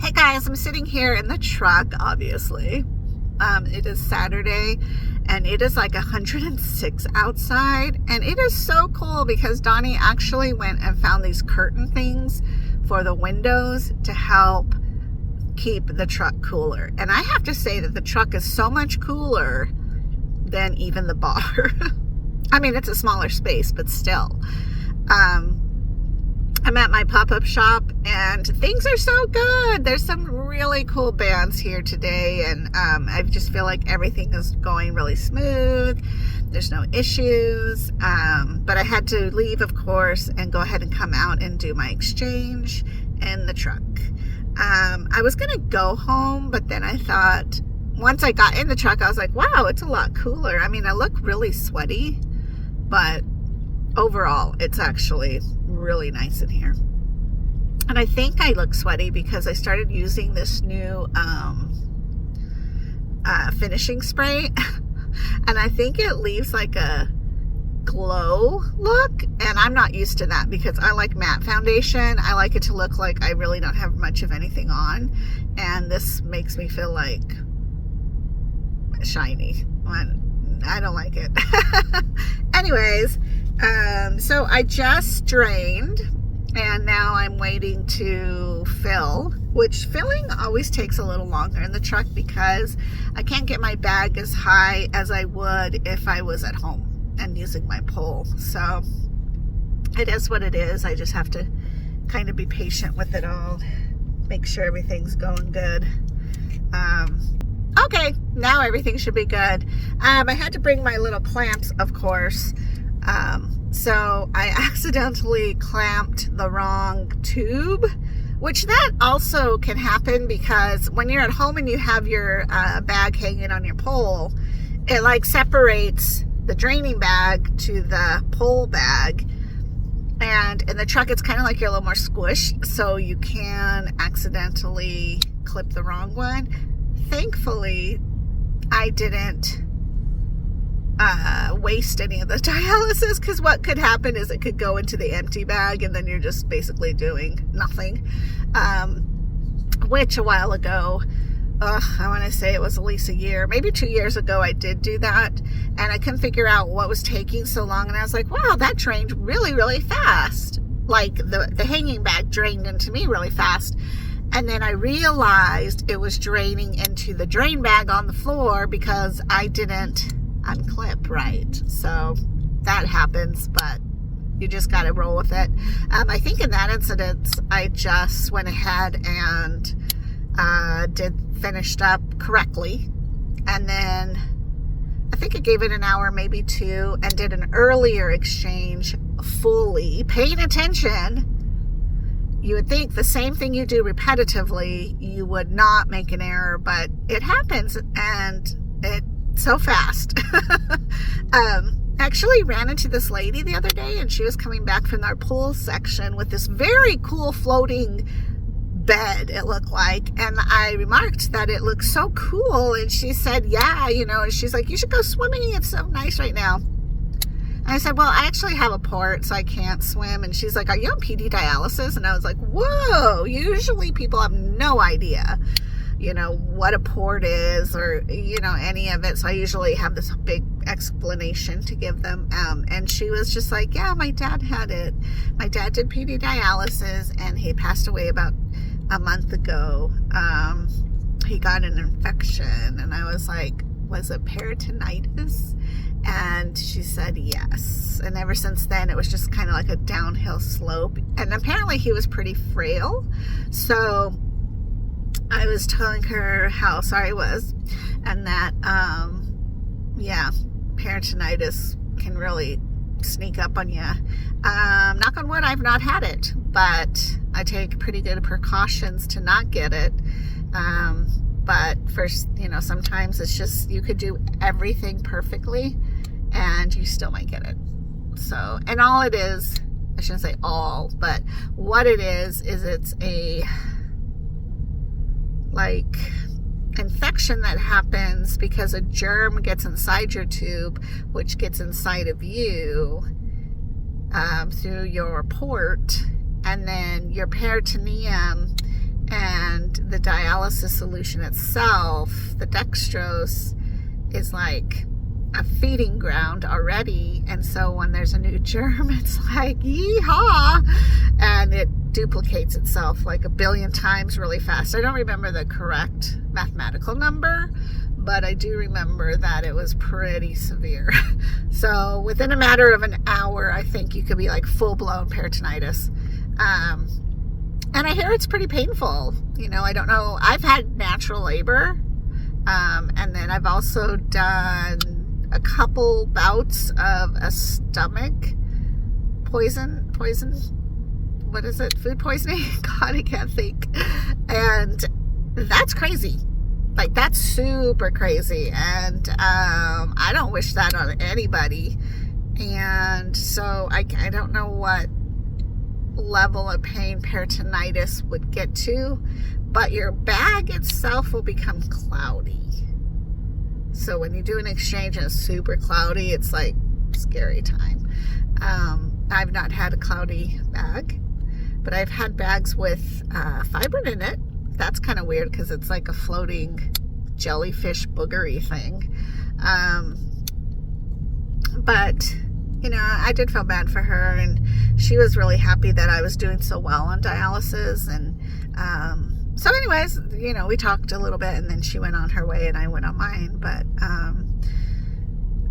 Hey guys, I'm sitting here in the truck, obviously. It is Saturday and it is like 106 outside, and it is so cool because Donnie actually went and found these curtain things for the windows to help keep the truck cooler. And I have to say that the truck is so much cooler than even the bar. I mean, it's a smaller space, but still. I'm at my pop-up shop and things are so good. There's some really cool bands here today, and I just feel like everything is going really smooth. There's no issues, but I had to leave, of course, and go ahead and come out and do my exchange in the truck. I was gonna go home, but then I thought, once I got in the truck, I was like, wow, it's a lot cooler. I mean, I look really sweaty, but overall, it's actually really nice in here. And I think I look sweaty because I started using this new finishing spray and I think it leaves like a glow look, and I'm not used to that because I like matte foundation. I like it to look like I really don't have much of anything on, and this makes me feel like shiny. I don't like it. Anyways, so I just drained and now I'm waiting to fill, which filling always takes a little longer in the truck because I can't get my bag as high as I would if I was at home and using my pole. So it is what it is. I just have to kind of be patient with it all, make sure everything's going good. Okay, now everything should be good. I had to bring my little clamps, of course. So I accidentally clamped the wrong tube, which that also can happen because when you're at home and you have your bag hanging on your pole, it like separates the draining bag to the pole bag. And in the truck, it's kind of like you're a little more squished, so you can accidentally clip the wrong one. Thankfully, I didn't waste any of the dialysis, because what could happen is it could go into the empty bag and then you're just basically doing nothing. Which a while ago, I want to say it was at least a year, maybe 2 years ago, I did do that, and I couldn't figure out what was taking so long, and I was like, wow, that drained really, really fast. Like the hanging bag drained into me really fast. And then I realized it was draining into the drain bag on the floor because I didn't unclip right. So that happens, but you just got to roll with it. I think in that incident, I just went ahead and finished up correctly. And then I think I gave it an hour, maybe two, and did an earlier exchange fully, paying attention. You would think the same thing you do repetitively, you would not make an error, but it happens, and it's so fast. Actually ran into this lady the other day, and she was coming back from our pool section with this very cool floating bed, it looked like, and I remarked that it looked so cool, and she said, yeah, and she's like, you should go swimming, it's so nice right now. And I said, well, I actually have a port, so I can't swim. And she's like, are you on PD dialysis? And I was like, whoa, usually people have no idea, what a port is or, any of it. So I usually have this big explanation to give them. And she was just like, yeah, my dad had it. My dad did PD dialysis and he passed away about a month ago. He got an infection. And I was like, was it peritonitis? And she said yes. And ever since then, it was just kind of like a downhill slope. And apparently he was pretty frail. So I was telling her how sorry I was. And that, peritonitis can really sneak up on you. Knock on wood, I've not had it. But I take pretty good precautions to not get it. But first, sometimes it's just, you could do everything perfectly and you still might get it. So, and all it is, I shouldn't say all, but what it is it's a like infection that happens because a germ gets inside your tube, which gets inside of you through your port, and then your peritoneum And the dialysis solution itself, the dextrose, is like a feeding ground already. And so when there's a new germ, it's like, yeehaw! And it duplicates itself like 1 billion times really fast. I don't remember the correct mathematical number, but I do remember that it was pretty severe. So within a matter of an hour, I think you could be like full-blown peritonitis. And I hear it's pretty painful. You know, I don't know. I've had natural labor. And then I've also done a couple bouts of a stomach poison. What is it? Food poisoning? God, I can't think. And that's crazy. Like, that's super crazy. And I don't wish that on anybody. And so I don't know what level of pain peritonitis would get to, but your bag itself will become cloudy. So when you do an exchange and it's super cloudy, it's like scary time. I've not had a cloudy bag, but I've had bags with fibrin in it. That's kind of weird because it's like a floating jellyfish boogery thing. But you know, I did feel bad for her, and she was really happy that I was doing so well on dialysis. And so anyways, you know, we talked a little bit, and then she went on her way and I went on mine. But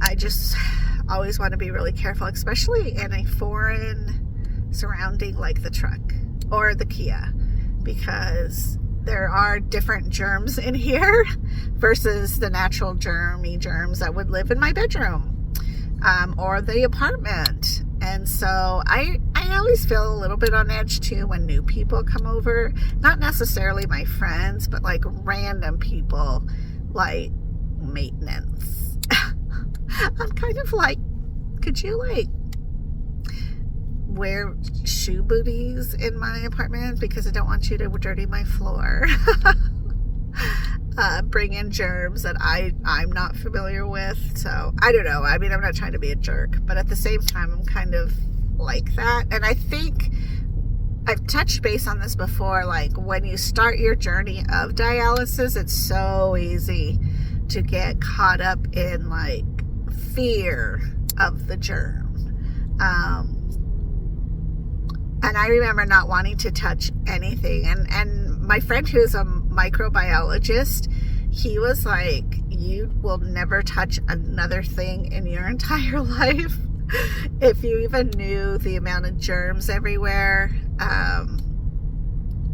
I just always want to be really careful, especially in a foreign surrounding like the truck or the Kia, because there are different germs in here versus the natural germs that would live in my bedroom. Or the apartment. And so I always feel a little bit on edge too when new people come over. Not necessarily my friends, but like random people, like maintenance. I'm kind of like, could you like wear shoe booties in my apartment because I don't want you to dirty my floor? Bring in germs that I'm not familiar with. So I don't know. I mean, I'm not trying to be a jerk, but at the same time, I'm kind of like that. And I think I've touched base on this before. Like when you start your journey of dialysis, it's so easy to get caught up in like fear of the germ. And I remember not wanting to touch anything. And my friend who's a microbiologist, he was like, you will never touch another thing in your entire life. If you even knew the amount of germs everywhere,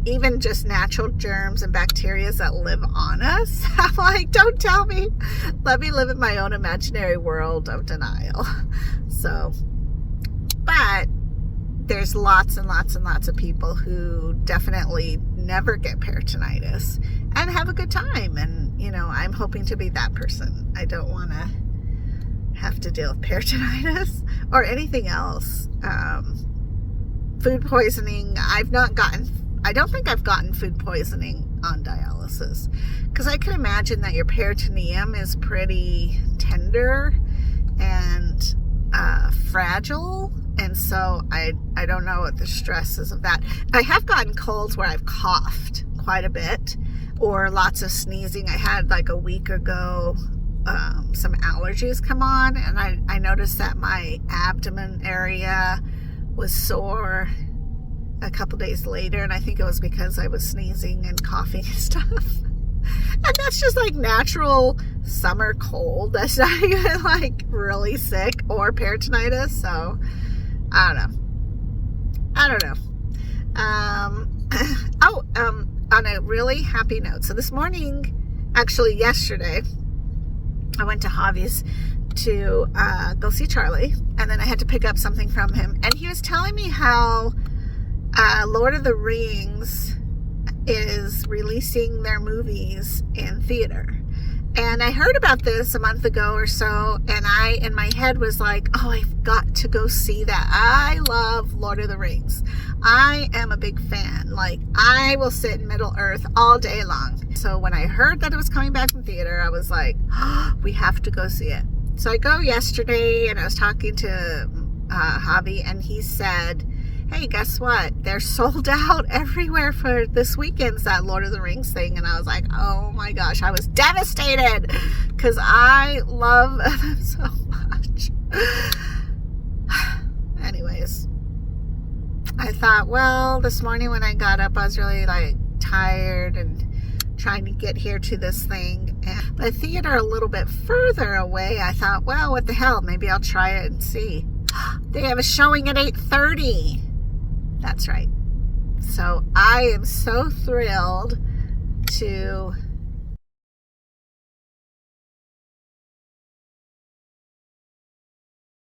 even just natural germs and bacteria that live on us. I'm like, don't tell me. Let me live in my own imaginary world of denial. So, but there's lots and lots and lots of people who definitely never get peritonitis and have a good time. And, you know, I'm hoping to be that person. I don't want to have to deal with peritonitis or anything else. Food poisoning, I don't think I've gotten food poisoning on dialysis, because I can imagine that your peritoneum is pretty tender and fragile. And so I don't know what the stress is of that. I have gotten colds where I've coughed quite a bit or lots of sneezing. I had like a week ago some allergies come on, and I noticed that my abdomen area was sore a couple days later, and I think it was because I was sneezing and coughing and stuff. And that's just like natural summer cold. That's not even like really sick or peritonitis. So I don't know. On a really happy note. So this morning, actually yesterday, I went to Javi's to go see Charlie, and then I had to pick up something from him. And he was telling me how Lord of the Rings is releasing their movies in theater. And I heard about this a month ago or so, and I, in my head, was like, oh, I've got to go see that. I love Lord of the Rings. I am a big fan. Like, I will sit in Middle Earth all day long. So when I heard that it was coming back from theater, I was like, oh, we have to go see it. So I go yesterday, and I was talking to Javi, and he said, hey, hey, guess what? They're sold out everywhere for this weekend's that Lord of the Rings thing. And I was like, oh my gosh, I was devastated because I love them so much. Anyways, I thought, well, this morning when I got up, I was really like tired and trying to get here to this thing. And the theater a little bit further away, I thought, well, what the hell? Maybe I'll try it and see. They have a showing at 8:30. That's right. So I am so thrilled to